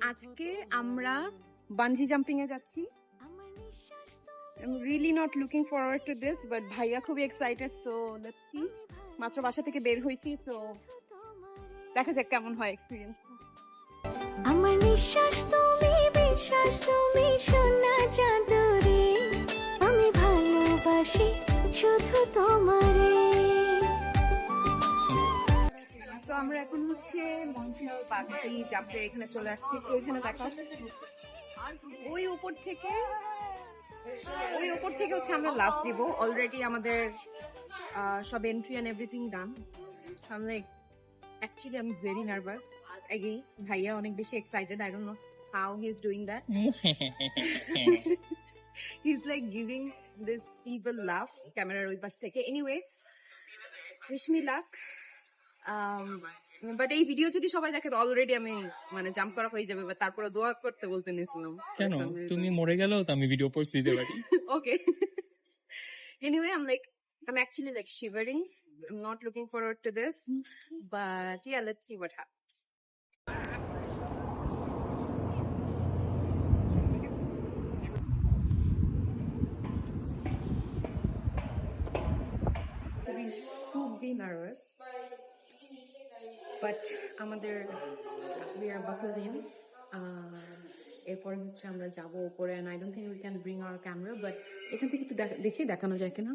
আজকে আমরা bungee jumping এ যাচ্ছি। I'm really not looking forward to this, but ভাইয়া খুবই excited, so let's see. মাত্র বাসা থেকে বের হইছি, তো দেখা যাক কেমন হয় এক্সপেরিয়েন্স। আমার নিঃশ্বাস তুমি, বিশ্বাস তুমি, সোনা চাঁদরে আমি ভালোবাসি শুধু তোমারে। তো আমরা এখন হচ্ছে মন্ট্রিয়াল বানজি জাম্পের এখানে চলে আসছি। তো এখানে দেখা ওই উপর থেকে হচ্ছে আমরা লাফ দিব। অলরেডি আমাদের সব entry and everything done. Actually, I'm very nervous. Again, ভাইয়া অনেক বেশি excited. I don't know how he's doing that. He's like giving this evil laugh. Camera ওই পাশ থেকে. Anyway, wish me luck. But এই ভিডিও যদি সবাই দেখে তো অলরেডি আমি মানে জাম্প করা হয়ে যাবে, বা তারপরে দোয়া করতে বলতে নিয়েছিলাম। কেন তুমি মরে গেলেও তো আমি ভিডিও পোস্ট দিতে পারি। Okay. Anyway, I'm actually like shivering. I'm not looking forward to this, but yeah, let's see what happens. Could be nervous, but we are buckled in. এরপর হচ্ছে আমরা যাবো উপরে, and I don't think we can bring our camera, but এখান থেকে একটু দেখি দেখানো যায় কিনা।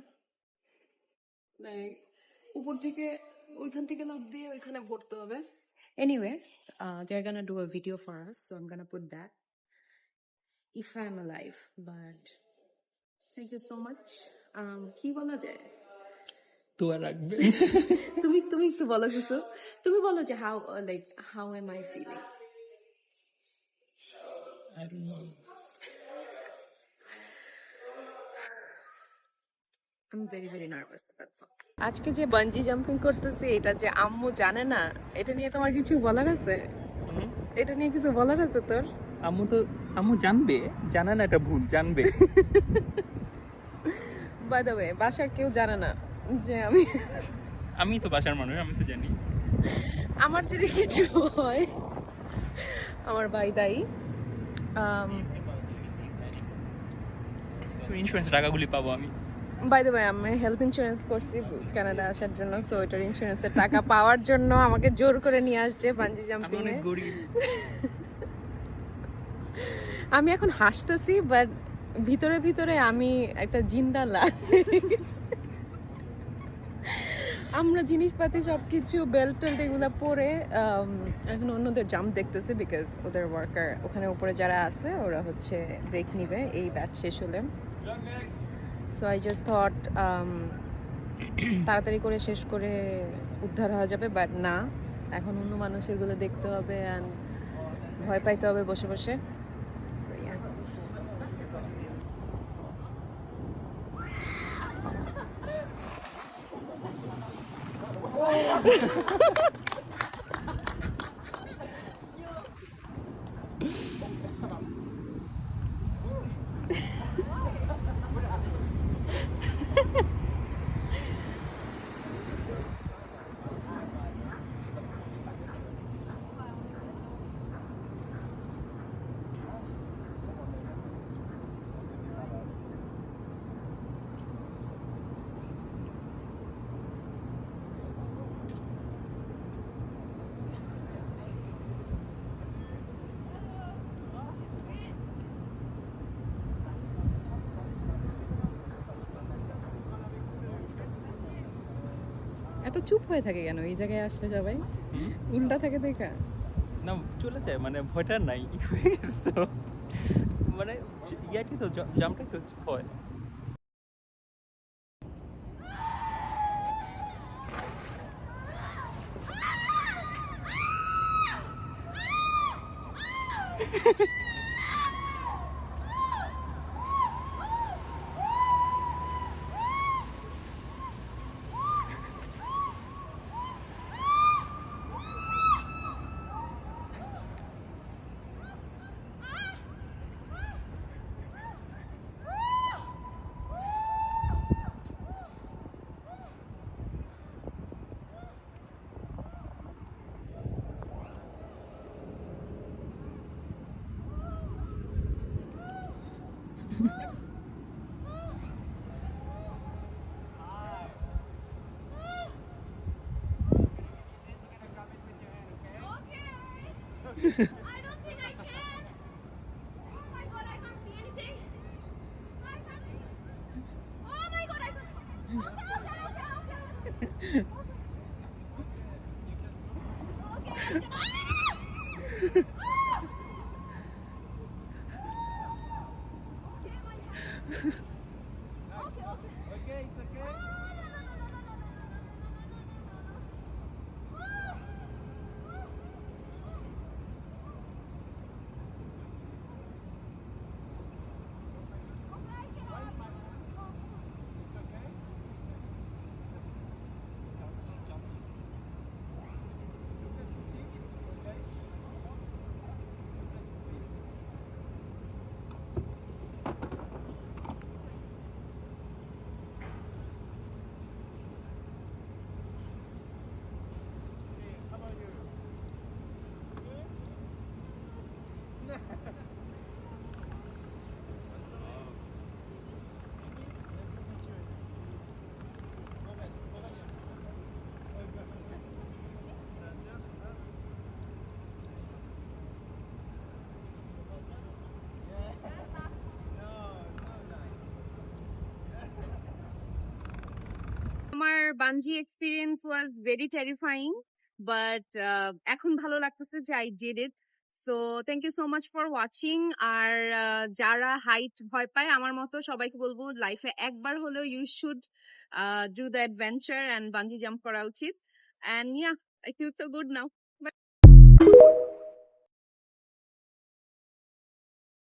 উপর থেকে ওইখান থেকে লাফ দিয়ে ওইখানে ভরতে হবে। Anyway, they're gonna do a video for us, so I'm gonna put that if I'm alive. But thank you so much. কি বলা যায়? দোয়া রাখবে। তুমি একটু বলো কিছু। তুমি বলো যে how am I feeling? I don't know. I'm very very nervous, that's all. আজকে যে বানজি জাম্পিং করতেছি, এটা যে আম্মু জানে না, এটা নিয়ে তোমার কিছু বলার আছে? এটা নিয়ে কিছু বলার আছে তোর? আম্মু জানবে, জানা না, এটা ভুল, জানবে। বাই দ্য ওয়ে, বাসার কেউ জানে না যে আমি তো বাসার মানুষ, আমি তো জানি। আমার যদি কিছু হয় আমার ভাই দায়ী। ইন্স্যুরেন্স টাকাগুলি পাবো আমি। বাই দ্য ওয়ে, আমি হেলথ ইন্স্যুরেন্স করছি কানাডা আসার জন্য, সো এটার ইন্স্যুরেন্সের টাকা পাওয়ার জন্য আমাকে জোর করে নিয়ে আসছে বানজি জাম্পিং এ। আমি এখন হাসতেছি, বাট ভিতরে ভিতরে আমি একটা জিন্দা লাশ। আমরা জিনিসপাতি সবকিছু বেল্ট টেল্ট এগুলো পরে এখন অন্যদের জাম্প দেখতেছে, বিকজ ওদের ওয়ার্কার ওখানে উপরে যারা আছে ওরা হচ্ছে ব্রেক নিবে এই ব্যাচ শেষ হলে। সো আই জাস্ট থট তাড়াতাড়ি করে শেষ করে উদ্ধার হওয়া যাবে, বাট না, এখন অন্য মানুষের গুলো দেখতে হবে অ্যান্ড ভয় পাইতে হবে বসে বসে। এত চুপ হয়ে থাকে কেন এই জায়গায় আসলে? সবাই উল্টা থাকে দেখা না, চলে যায়, মানে ভয়টা নাই, হয়ে গেছে তো, মানে ইয়াটি তো জামটাই তো ভয়। don't think I can. Oh my god, I can't see anything. I can't see. Oh my god, I can't. Okay. Okay, I can. Ah! Ah! Okay, my hand. Okay, okay. Okay, it's okay. Oh, no, no, no, no, no, no, no, no, no, no, no, no, no, no. Oh. Okay, I can. It's okay. Jump. Look at your feet. Okay. Okay, how about you? Good? আমার bungee experience was very terrifying but এখন ভালো লাগতেছে যে I did it so thank you so much for watching আর যারা height ভয় পায় আমার মতো সবাইকে বলবো লাইফে একবার হলেও you should do the adventure and bungee jump করা উচিত and yeah I feel so good now